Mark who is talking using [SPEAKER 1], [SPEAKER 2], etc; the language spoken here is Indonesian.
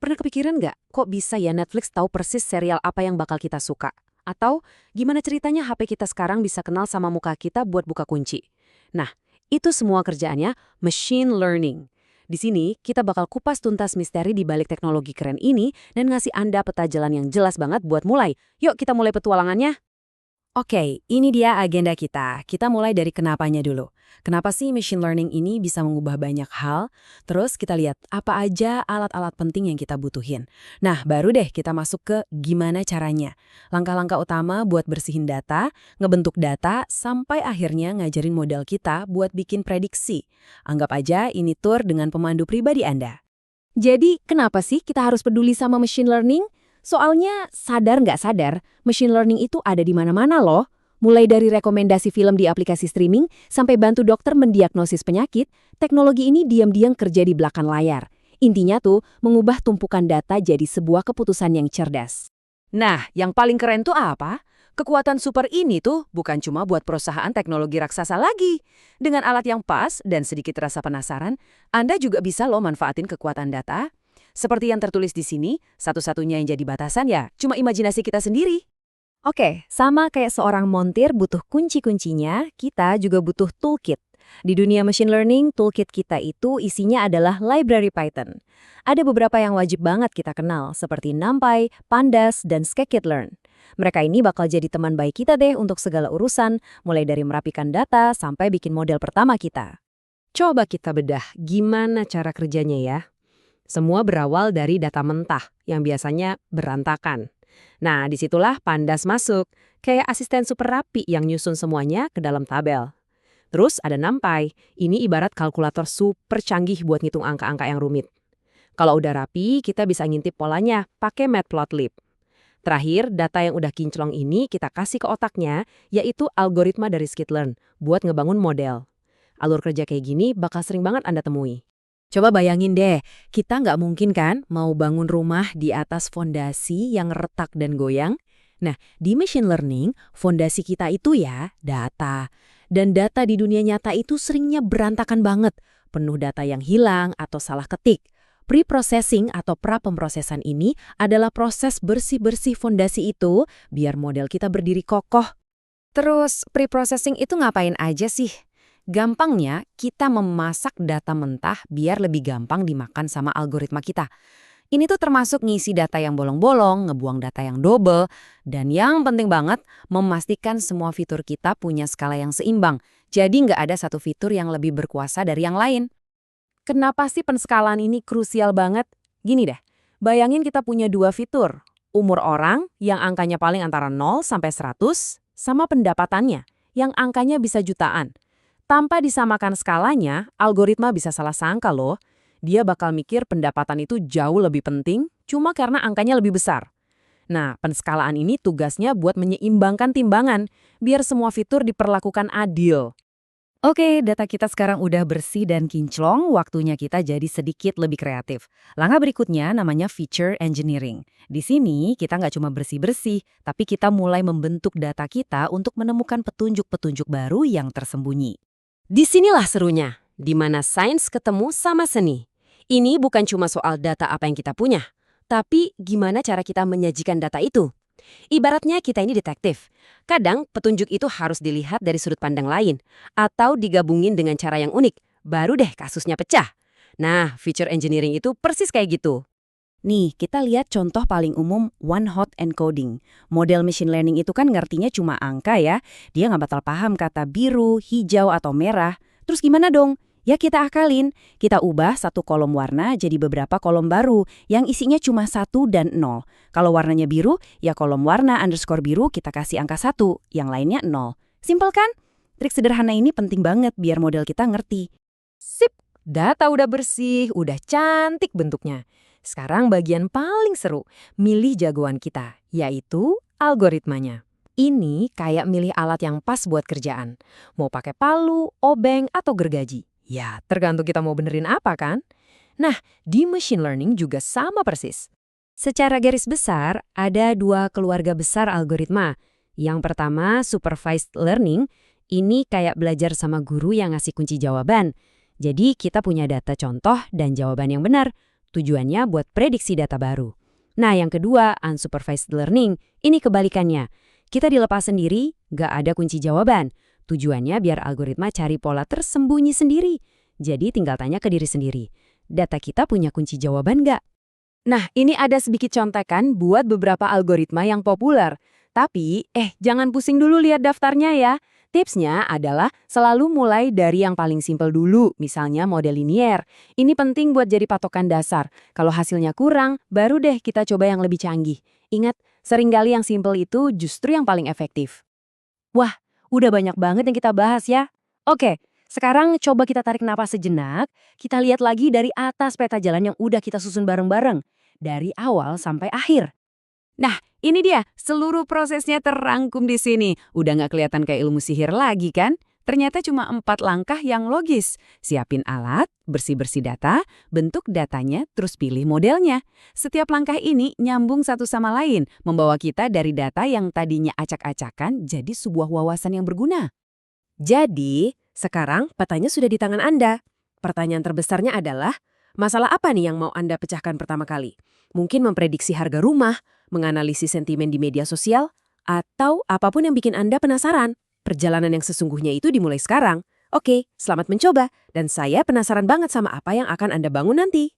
[SPEAKER 1] Pernah kepikiran nggak, kok bisa ya Netflix tahu persis serial apa yang bakal kita suka? Atau gimana ceritanya HP kita sekarang bisa kenal sama muka kita buat buka kunci? Nah, itu semua kerjaannya machine learning. Di sini, kita bakal kupas tuntas misteri di balik teknologi keren ini dan ngasih Anda peta jalan yang jelas banget buat mulai. Yuk kita mulai petualangannya. Oke, ini dia agenda kita. Kita mulai dari kenapanya dulu. Kenapa sih machine learning ini bisa mengubah banyak hal? Terus kita lihat apa aja alat-alat penting yang kita butuhin. Nah, baru deh kita masuk ke gimana caranya. Langkah-langkah utama buat bersihin data, ngebentuk data, sampai akhirnya ngajarin model kita buat bikin prediksi. Anggap aja ini tour dengan pemandu pribadi Anda. Jadi, kenapa sih kita harus peduli sama machine learning? Soalnya, sadar nggak sadar, machine learning itu ada di mana-mana loh. Mulai dari rekomendasi film di aplikasi streaming, sampai bantu dokter mendiagnosis penyakit, teknologi ini diam-diam kerja di belakang layar. Intinya tuh, mengubah tumpukan data jadi sebuah keputusan yang cerdas. Nah, yang paling keren tuh apa? Kekuatan super ini tuh bukan cuma buat perusahaan teknologi raksasa lagi. Dengan alat yang pas dan sedikit rasa penasaran, Anda juga bisa loh manfaatin kekuatan data. Seperti yang tertulis di sini, satu-satunya yang jadi batasan ya cuma imajinasi kita sendiri. Oke, sama kayak seorang montir butuh kunci-kuncinya, kita juga butuh toolkit. Di dunia machine learning, toolkit kita itu isinya adalah library Python. Ada beberapa yang wajib banget kita kenal, seperti NumPy, Pandas, dan Scikit-learn. Mereka ini bakal jadi teman baik kita deh untuk segala urusan, mulai dari merapikan data sampai bikin model pertama kita. Coba kita bedah gimana cara kerjanya ya. Semua berawal dari data mentah yang biasanya berantakan. Nah, disitulah Pandas masuk, kayak asisten super rapi yang nyusun semuanya ke dalam tabel. Terus ada NumPy, ini ibarat kalkulator super canggih buat ngitung angka-angka yang rumit. Kalau udah rapi, kita bisa ngintip polanya pakai Matplotlib. Terakhir, data yang udah kinclong ini kita kasih ke otaknya, yaitu algoritma dari Scikit-learn buat ngebangun model. Alur kerja kayak gini bakal sering banget Anda temui. Coba bayangin deh, kita nggak mungkin kan mau bangun rumah di atas fondasi yang retak dan goyang? Nah, di machine learning, fondasi kita itu ya data. Dan data di dunia nyata itu seringnya berantakan banget, penuh data yang hilang atau salah ketik. Pre-processing atau pra-pemrosesan ini adalah proses bersih-bersih fondasi itu biar model kita berdiri kokoh. Terus, pre-processing itu ngapain aja sih? Gampangnya, kita memasak data mentah biar lebih gampang dimakan sama algoritma kita. Ini tuh termasuk ngisi data yang bolong-bolong, ngebuang data yang double, dan yang penting banget, memastikan semua fitur kita punya skala yang seimbang. Jadi nggak ada satu fitur yang lebih berkuasa dari yang lain. Kenapa sih penskalaan ini krusial banget? Gini deh, bayangin kita punya dua fitur. Umur orang, yang angkanya paling antara 0 sampai 100, sama pendapatannya, yang angkanya bisa jutaan. Tanpa disamakan skalanya, algoritma bisa salah sangka loh. Dia bakal mikir pendapatan itu jauh lebih penting, cuma karena angkanya lebih besar. Nah, penskalaan ini tugasnya buat menyeimbangkan timbangan, biar semua fitur diperlakukan adil. Oke, data kita sekarang udah bersih dan kinclong, waktunya kita jadi sedikit lebih kreatif. Langkah berikutnya namanya feature engineering. Di sini kita nggak cuma bersih-bersih, tapi kita mulai membentuk data kita untuk menemukan petunjuk-petunjuk baru yang tersembunyi. Disinilah serunya, di mana sains ketemu sama seni. Ini bukan cuma soal data apa yang kita punya, tapi gimana cara kita menyajikan data itu. Ibaratnya kita ini detektif. Kadang petunjuk itu harus dilihat dari sudut pandang lain, atau digabungin dengan cara yang unik, baru deh kasusnya pecah. Nah, feature engineering itu persis kayak gitu. Nih, kita lihat contoh paling umum one-hot encoding. Model machine learning itu kan ngertinya cuma angka ya. Dia nggak bakal paham kata biru, hijau, atau merah. Terus gimana dong? Ya kita akalin. Kita ubah satu kolom warna jadi beberapa kolom baru yang isinya cuma 1 dan 0. Kalau warnanya biru, ya kolom warna underscore biru kita kasih angka 1, yang lainnya 0. Simpel kan? Trik sederhana ini penting banget biar model kita ngerti. Sip, data udah bersih, udah cantik bentuknya. Sekarang bagian paling seru, milih jagoan kita, yaitu algoritmanya. Ini kayak milih alat yang pas buat kerjaan. Mau pakai palu, obeng, atau gergaji. Ya, tergantung kita mau benerin apa kan? Nah, di machine learning juga sama persis. Secara garis besar, ada dua keluarga besar algoritma. Yang pertama, supervised learning. Ini kayak belajar sama guru yang ngasih kunci jawaban. Jadi, kita punya data contoh dan jawaban yang benar. Tujuannya buat prediksi data baru. Nah, yang kedua, unsupervised learning. Ini kebalikannya. Kita dilepas sendiri, nggak ada kunci jawaban. Tujuannya biar algoritma cari pola tersembunyi sendiri. Jadi tinggal tanya ke diri sendiri. Data kita punya kunci jawaban nggak? Nah, ini ada sedikit contekan buat beberapa algoritma yang populer. Tapi, jangan pusing dulu lihat daftarnya ya. Tipsnya adalah selalu mulai dari yang paling simpel dulu, misalnya model linier. Ini penting buat jadi patokan dasar. Kalau hasilnya kurang, baru deh kita coba yang lebih canggih. Ingat, seringkali yang simpel itu justru yang paling efektif. Wah, udah banyak banget yang kita bahas ya. Oke, sekarang coba kita tarik napas sejenak. Kita lihat lagi dari atas peta jalan yang udah kita susun bareng-bareng. Dari awal sampai akhir. Nah, ini dia, seluruh prosesnya terangkum di sini. Udah nggak kelihatan kayak ilmu sihir lagi kan? Ternyata cuma 4 langkah yang logis. Siapin alat, bersih-bersih data, bentuk datanya, terus pilih modelnya. Setiap langkah ini nyambung satu sama lain, membawa kita dari data yang tadinya acak-acakan jadi sebuah wawasan yang berguna. Jadi, sekarang petanya sudah di tangan Anda. Pertanyaan terbesarnya adalah, masalah apa nih yang mau Anda pecahkan pertama kali? Mungkin memprediksi harga rumah, menganalisis sentimen di media sosial, atau apapun yang bikin Anda penasaran. Perjalanan yang sesungguhnya itu dimulai sekarang. Oke, selamat mencoba. Dan saya penasaran banget sama apa yang akan Anda bangun nanti.